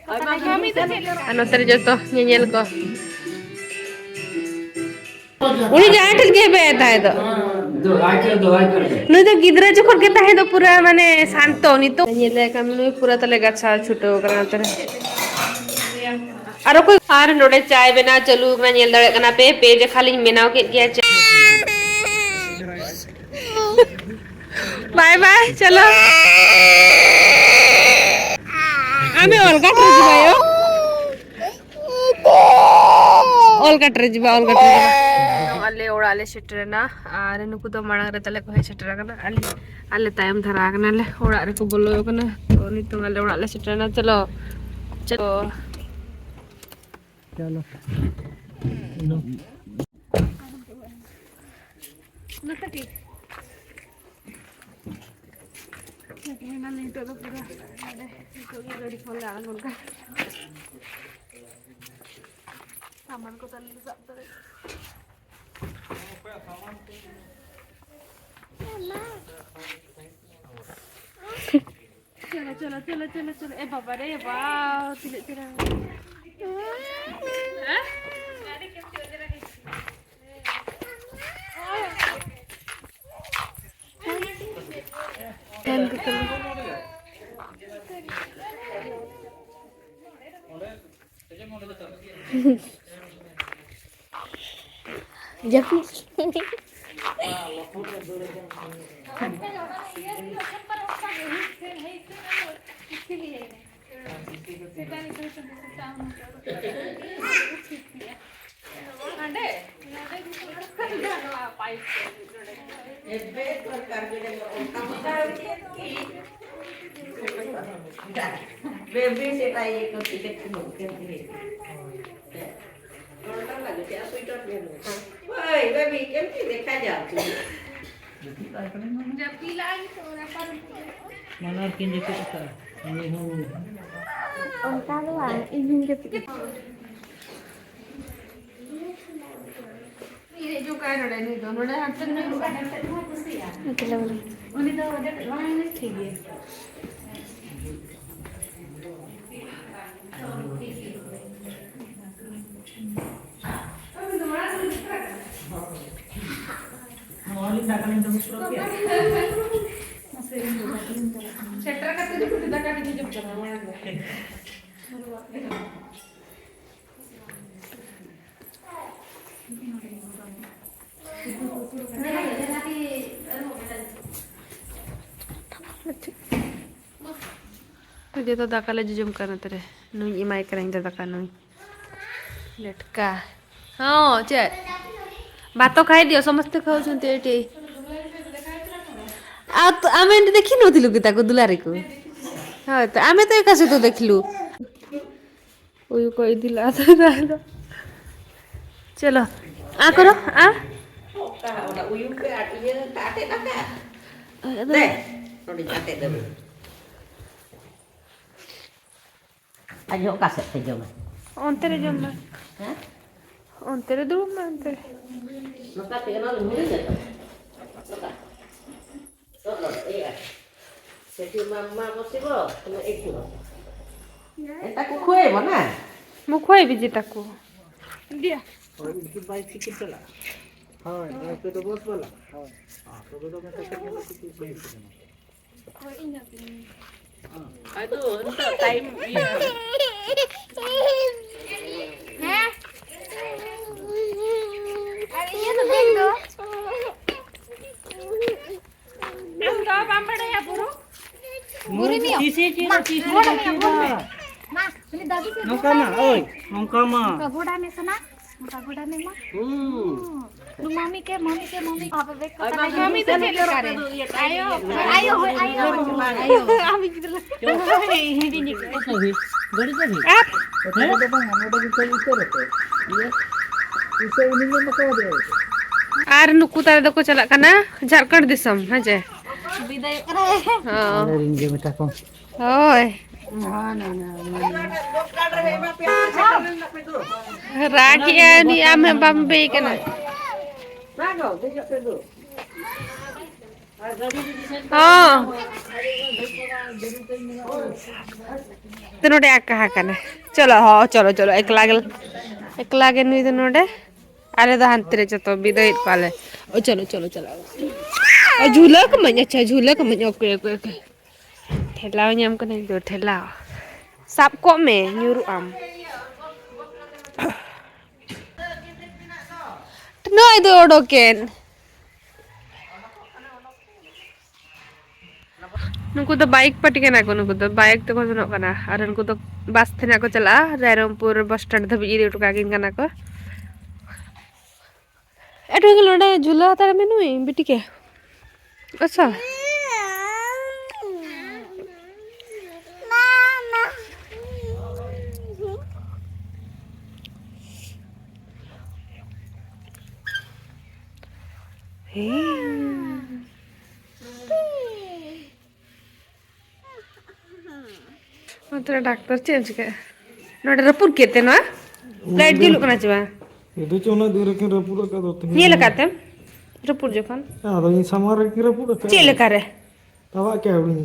Anotar joto nyel ko. Uni jahan thik ge be tahe do. Nui to gidra jokhon ke tahe do pura mane shanto ni to nyele kam nui pura tale gacha chuto kana tare. Aro koi ar node chai bena chalu na nyel dare kana pe je khali menaw ke gya chai. Bye bye chalo. Ame olga tre jiba yo. Olga tre jiba. Alle orale setrena are nuku to marang re tale ko he setra kana alle tayam dhara kana le ora re ko bolo kana to ni to alle orale setrena chalo chalo no natati na le to pura ade to gadi phone la gonka saman ko tale sab tare चलो ए बाबा रे वाह तिले तेरा हैं गाड़ी कैसे हो जरा टेन को चलो जब Mana kin jepit ka ini ho on tahu ini jepit ini juga ada ini dono ada hampir nih bukan hampir mau kusi ya betul ini tuh ada lain sih dia Cetra kata dia udah kaki di jam berapa? Dia tuh dah kalah jujur karena tadi nui imai kereng dah kan nui. Letka. Oh, cek. Bato khai diyo, ସମସ୍ତେ ଖାଉଛନ୍ତି ଏଠି। ଆଉ ଆମେ ଏଠି ଦେଖି ନଥିଲୁ କି ତାକୁ ଦୁଲାରିକୁ? ହଁ ତ ଆମେ ତ ଏକା ସହିତ ଦେଖିଲୁ। ଓୟୁ କହିଥିଲା ତ ଚलो ଆ କର ଆ ଓୟୁ पे ये काटे ना दे थोड़ी काटे दे ayo kaset te jom ontere jom हैं ontere dum ontere maka pegana lu muri jato maka so iya jadi mama mosibo kena itu eta ku khue bona mu khue biji taku dia और इनकी bike की चला हां ये तो बहुत वाला हां तो मैं कैसे बाइक चलाना कोई नहीं हां आई तो उनका टाइम ये है अरे ये तो देख दो हम तो बांबड़े या पुरो मुरी नहीं तीसे ना ini dagi ke nongkama oi nongkama kagoda me sana kagoda me ma lu mami ke apa bek mami to chelo kare ayo ami gitu hindi ni ko sabi gadi sabi आप तो बंग हमोडा की चली से रहते ये इसे उन्हीं में मको दे आर नुकु तारे दको चला कना झारखंड दिसम हजे विदाय करे हां रिंगे मिटा को ओय राखिया ni ame bambe kana rago dejo pedo हाँ तो नोटे कहा करना चलो हाँ चलो चलो एकला गे नुई तो नोटे आले तो हांतरे चतो बिदई पाले ओ चलो चलो चलो और झूला को मत अच्छा झूला को मत ओके ओके ओके ठेलाव nyam ko nang do ठेलाव sap ko me nyuru am no itu odoken नुकु तो बाइक पटिके ना को नुकु तो बाइक तो कोन kana ar नुकु तो बस थे ना को चला रायरमपुर बस स्टैंड धबी इदि उटका किन kana को एटो के लोडे झूला तार में नुई बिटी के अच्छा तेरा डॉक्टर चेंज के नोडे रपुर केते ना लाइट जुलुक ना चबा itu cuma dire ke rapura ka do ये लगाते रपुर जखन ado ni samar ki rapura ka चेले करे tawa ke uni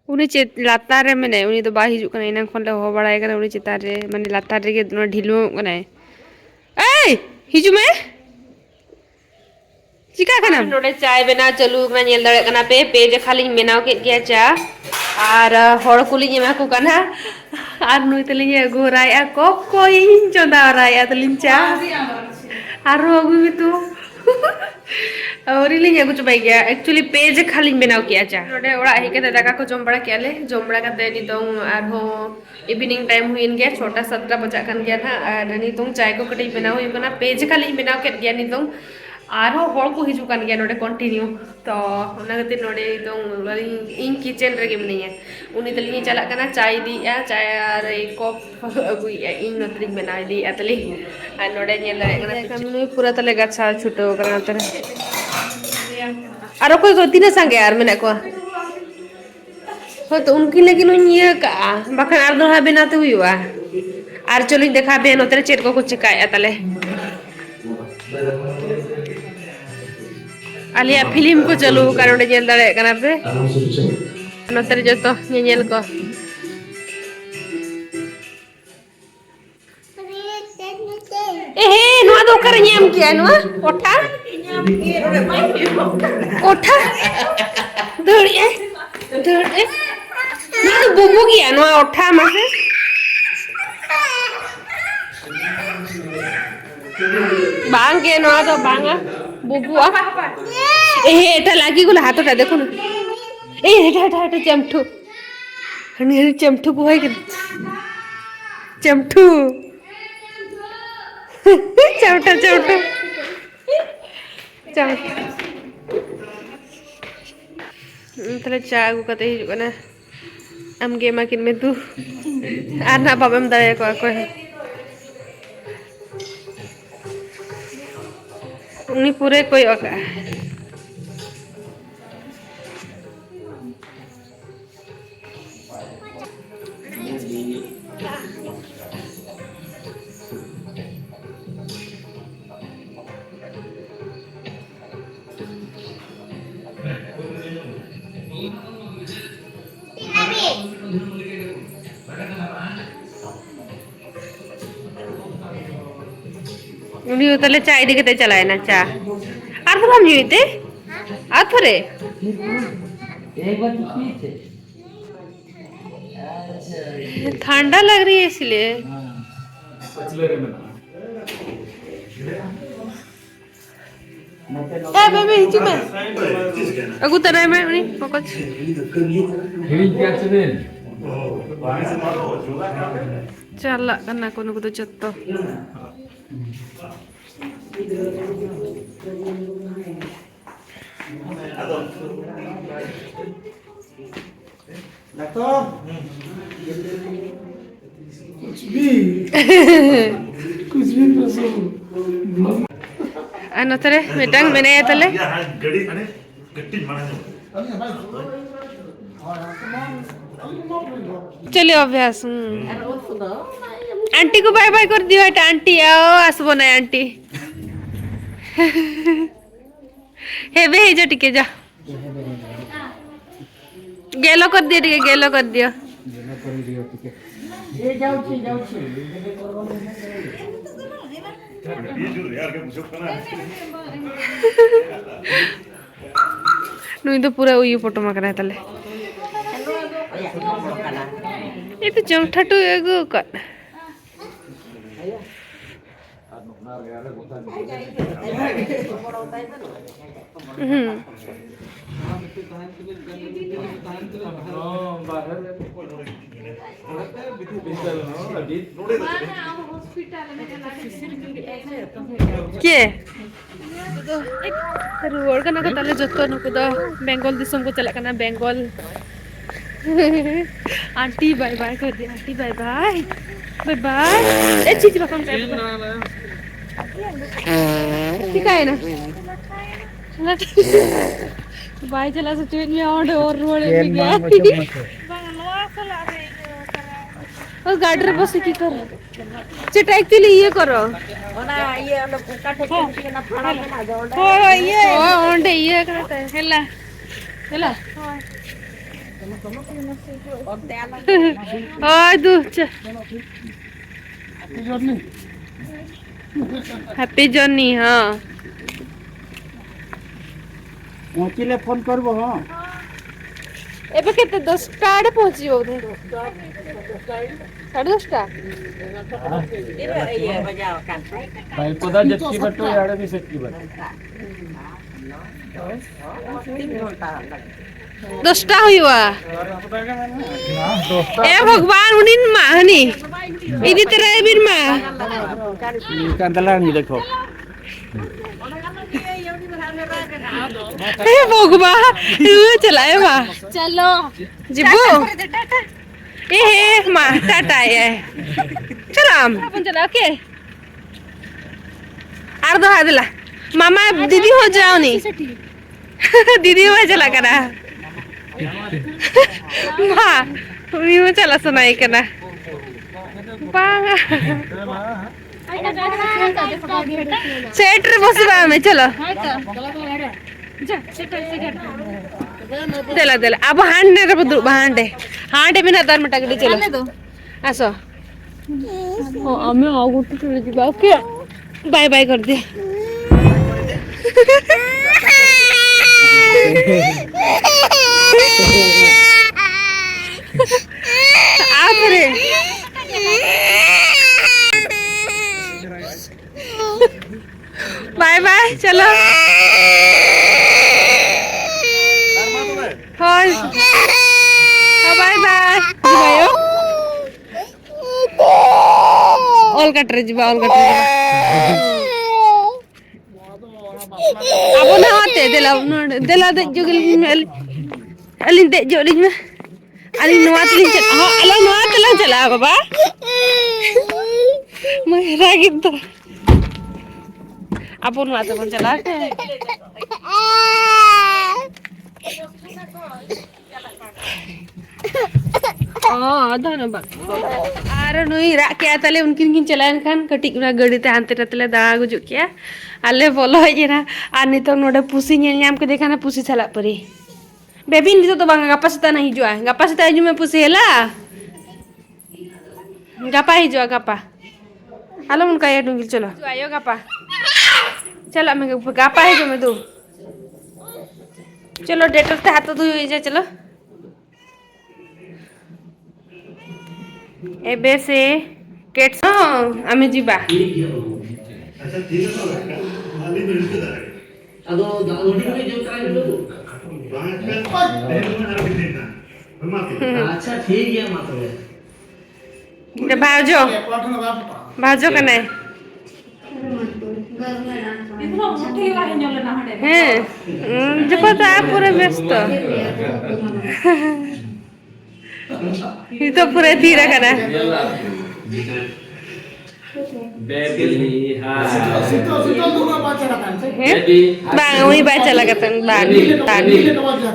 उनी चे लातार रे मने उनी तो बा हिजु कने इना खन ले हो बड़ाय कने उनी चितार रे माने लातार रे के नो ढिलु कने ए हिजु में चिका कना नोडे चाय बना चलू कना नेल दड़े कना पे जे खाली मेनाव के गया चा आर होड़ कुली जेमा को कना आर नुई तली गोराय आ को कोई चंदा राय आ तलिन चा आर रोगु भी तू और इलिंग कुछ भाई गया एक्चुअली पेज खाली बनाव किया चा नोडे ओड़ा ही के दाका को जोम बड़ा केले जोम बड़ा कते नि तो आर हो इवनिंग टाइम हुइन गया छोटा 17 बजा कन गया ना आर नि तो चाय को कटई बनाव हुई कना पेज खाली बनाव के गया नि तो आर हो होड़ को हिजु कन गया नोडे कंटिन्यू तो ओना गते नोडे तो इन किचन रे गेम नहीं है उनी तली चला कना चाय दी आ चाय आर एक कप अगुई इन नतरी बनाई दी अतली आ नोडे नेल लगे कना पूरा तले गच्छा छुटो कना तरे आरो कोई गलती ना संगे यार मैंने को हो तो उनकी लेकिन ये का बखन आर दोहा बनाते हुई हुआ आर चलो देखा बे नोतरे चेट को कुछ चिकाया तले आलिया फिल्म को चलो कारण जेल दड़े कना पे नोतरे जो तो नेल को ए नुआ दो कर nyam किया नुआ ओठा ओठा दड़े दड़े ना तो बुबु किया नुआ ओठा मासे बांग के नुआ तो बांगा बुबु आ ए एटा लागी गुला हाथोटा देखो ना ए एटा एटा एटा चमठू हनी चमठू को है के चमठू चमटा चमटा चमटा तले चा को कते हिजु कना am ge makin me tu ana babam dare ko ko uni pure koi oka उनी उतले चाय दी के चलाए ना चा आर तो हम जीते आ थोरे एक बार पीछे ठंडा लग रही है इसलिए ए बेबी हिचू में अगु तरे में उनी पकच चल कना कोनो को तो चत्तो कुछ भी नतरे मिटांग मेने तले चलिए अभ्यास आंटी को बाय बाय कर दियो एटा आंटी आओ आसबो ना आंटी हेबे हे जो टिके जा गेलो कर दियो टिके गेलो कर दियो ये जाउछि जाउछि नुई तो पूरा ये फोटो मा करा तले ये तो जमठाटू एगो कर के रुआर कना को ताले जत्तो नको द बेंगल दिसम को चला कना बेंगल आंटी बाय बाय कर दे aunty bye bye bye bye ए चीज बकम ठीक है ना बाय चला से ट्रेन में और रोड़े में गया और गाड़ी रे बस की कर सेटा एक्चुअली ये करो ओना ये काठे ना फाड़ा ना दो ये ओंडे ये करता है हेला ओय दू हैप्पी जर्नी हां पहुंचिले फोन करबो हां एबे केते 10 टा आडे पहुंचियो 10:30 ये बजाओ कान भाई पदा जत्ती बटो याडे भी सेटकी बट 10 टा हुआ ए भगवान उनिन माहनी इदी तेरे बीर मा कांदला नहीं देखो ए भगवान तू चलाए मा चलो जिबो ए हे मा टाटा है चलाम अपन चला के आर दो हादला मामा दीदी हो जाओ नी दीदी हो चला करा मां तुमी हो चला सुनाई कना बांगा सेट रे बसबा में चलो देला देला अब हांडे रे बदु हांडे बिना तार मटा के चलो आसो ओ हमें आ गुट चले जीबा ओके बाय बाय कर दे आप रे बाय बाय चलो हाय बाय बाय भाइयो ऑल कटरे जीवा ऑल कटरे अब ना आते देला दे जुगल मेल अलिन दे जोलिन में अलिन नवातलिन चल हां अला नवातला चला बाबा मैं रागित तो अपन वाते पण चला धन्यवाद आर नुई रा के ताले उनकिन चलान खान कटिक ना गाड़ी ते हानते तले दाड़ा गुजु किया आले बोलो हेना आ नितो नोडे पुसी नेल नाम के देखा ना पुसी चला परी बेबी नितो तो बांगा गप्पा सता नहीं जुआ गप्पा सता हिजु में पुसी हेला गप्पा हिजु गप्पा आलो उनका ये डुंगिल चलो आयो गप्पा चलो मैं गप्पा हिजु में दू चलो डेटर ते हाथ धुई हो जाए चलो एबे से केट्स आमे जीबा अच्छा ठीक है खाली मिलते दारे अदो दाउडी में जो काय लो अच्छा ठीक है मातो ते भाजो कने जब तो आप पूरे व्यस्त ये तो पूरे धीरे कना baby bang uni baca lah kata bang tadi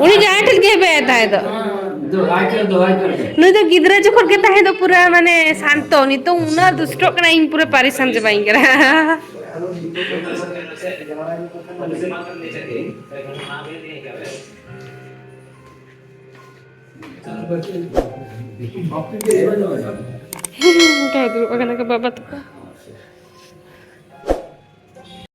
uni jangan terke beta itu nu to gidra jokon kita itu pura mane santo ni to una dusto kena in pura parisan je baing kera Kaya dulu, oke, babat.